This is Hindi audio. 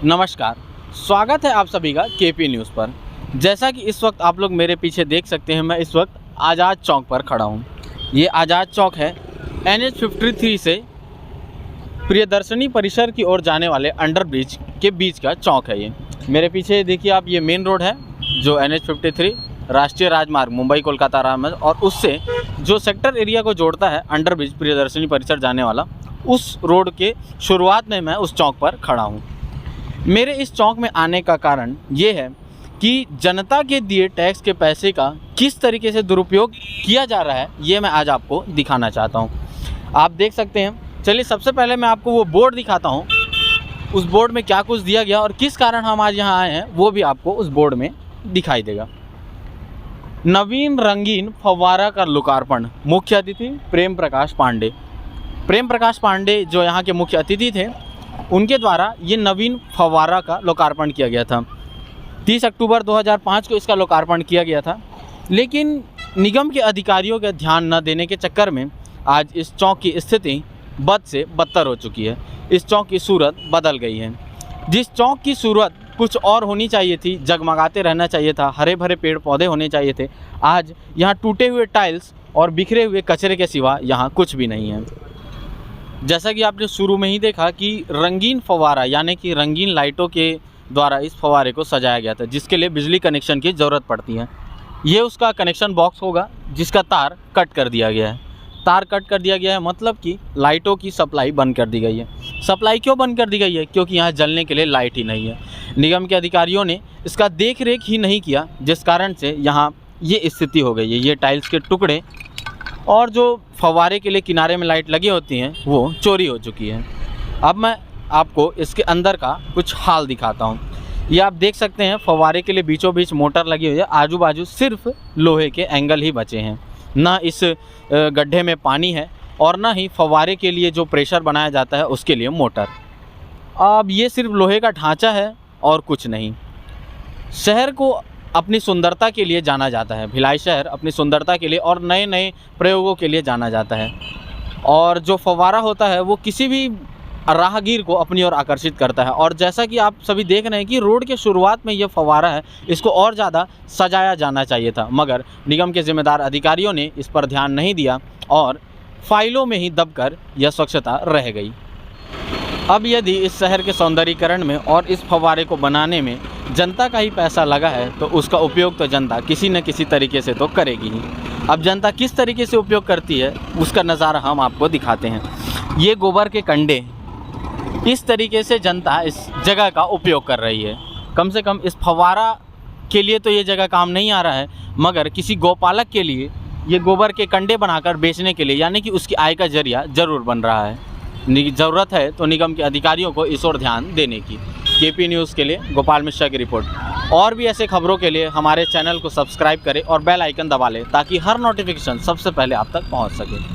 नमस्कार, स्वागत है आप सभी का केपी न्यूज़ पर। जैसा कि इस वक्त आप लोग मेरे पीछे देख सकते हैं, मैं इस वक्त आज़ाद चौक पर खड़ा हूँ। ये आज़ाद चौक है, NH 53 से प्रियदर्शनी परिसर की ओर जाने वाले अंडरब्रिज के बीच का चौक है। ये मेरे पीछे देखिए आप, ये मेन रोड है जो NH 53 राष्ट्रीय राजमार्ग मुंबई कोलकाता राजमार्ग और उससे जो सेक्टर एरिया को जोड़ता है अंडरब्रिज प्रियदर्शनी परिसर जाने वाला, उस रोड के शुरुआत में मैं उस चौक पर खड़ा हूँ। मेरे इस चौक में आने का कारण ये है कि जनता के दिए टैक्स के पैसे का किस तरीके से दुरुपयोग किया जा रहा है, ये मैं आज आपको दिखाना चाहता हूँ। आप देख सकते हैं। चलिए सबसे पहले मैं आपको वो बोर्ड दिखाता हूँ, उस बोर्ड में क्या कुछ दिया गया और किस कारण हम आज यहाँ आए हैं वो भी आपको उस बोर्ड में दिखाई देगा। नवीन रंगीन फव्वारा का लोकार्पण, मुख्य अतिथि प्रेम प्रकाश पांडे। प्रेम प्रकाश पांडे जो यहाँ के मुख्य अतिथि थे, उनके द्वारा ये नवीन फव्वारा का लोकार्पण किया गया था। 30 अक्टूबर 2005 को इसका लोकार्पण किया गया था, लेकिन निगम के अधिकारियों के ध्यान न देने के चक्कर में आज इस चौक की स्थिति बद से बदतर हो चुकी है। इस चौक की सूरत बदल गई है। जिस चौक की सूरत कुछ और होनी चाहिए थी, जगमगाते रहना चाहिए था, हरे भरे पेड़ पौधे होने चाहिए थे, आज यहाँ टूटे हुए टाइल्स और बिखरे हुए कचरे के सिवा यहाँ कुछ भी नहीं है। जैसा कि आपने शुरू में ही देखा कि रंगीन फव्वारा यानी कि रंगीन लाइटों के द्वारा इस फव्वारे को सजाया गया था, जिसके लिए बिजली कनेक्शन की ज़रूरत पड़ती है। ये उसका कनेक्शन बॉक्स होगा जिसका तार कट कर दिया गया है। तार कट कर दिया गया है मतलब कि लाइटों की सप्लाई बंद कर दी गई है। सप्लाई क्यों बंद कर दी गई है? क्योंकि यहाँ जलने के लिए लाइट ही नहीं है। निगम के अधिकारियों ने इसका देख रेख ही नहीं किया, जिस कारण से यहाँ ये स्थिति हो गई है। ये टाइल्स के टुकड़े और जो फव्वारे के लिए किनारे में लाइट लगी होती हैं वो चोरी हो चुकी है। अब मैं आपको इसके अंदर का कुछ हाल दिखाता हूँ। ये आप देख सकते हैं, फव्वारे के लिए बीचों बीच मोटर लगी हुई है। आजू बाजू सिर्फ लोहे के एंगल ही बचे हैं, ना इस गड्ढे में पानी है और ना ही फव्वारे के लिए जो प्रेशर बनाया जाता है उसके लिए मोटर। अब ये सिर्फ लोहे का ढांचा है और कुछ नहीं। शहर को अपनी सुंदरता के लिए जाना जाता है, भिलाई शहर अपनी सुंदरता के लिए और नए नए प्रयोगों के लिए जाना जाता है। और जो फव्वारा होता है वो किसी भी राहगीर को अपनी ओर आकर्षित करता है। और जैसा कि आप सभी देख रहे हैं कि रोड के शुरुआत में ये फव्वारा है, इसको और ज़्यादा सजाया जाना चाहिए था, मगर निगम के जिम्मेदार अधिकारियों ने इस पर ध्यान नहीं दिया और फाइलों में ही दबकर यह स्वच्छता रह गई। अब यदि इस शहर के सौंदर्यीकरण में और इस फव्वारे को बनाने में जनता का ही पैसा लगा है, तो उसका उपयोग तो जनता किसी न किसी तरीके से तो करेगी ही। अब जनता किस तरीके से उपयोग करती है उसका नज़ारा हम आपको दिखाते हैं। ये गोबर के कंडे, इस तरीके से जनता इस जगह का उपयोग कर रही है। कम से कम इस फव्वारा के लिए तो ये जगह काम नहीं आ रहा है, मगर किसी गौपालक के लिए ये गोबर के कंडे बनाकर बेचने के लिए, यानी कि उसकी आय का जरिया ज़रूर बन रहा है। ज़रूरत है तो निगम के अधिकारियों को इस ओर ध्यान देने की। केपी न्यूज़ के लिए गोपाल मिश्रा की रिपोर्ट। और भी ऐसे खबरों के लिए हमारे चैनल को सब्सक्राइब करें और बेल आइकन दबा लें, ताकि हर नोटिफिकेशन सबसे पहले आप तक पहुंच सके।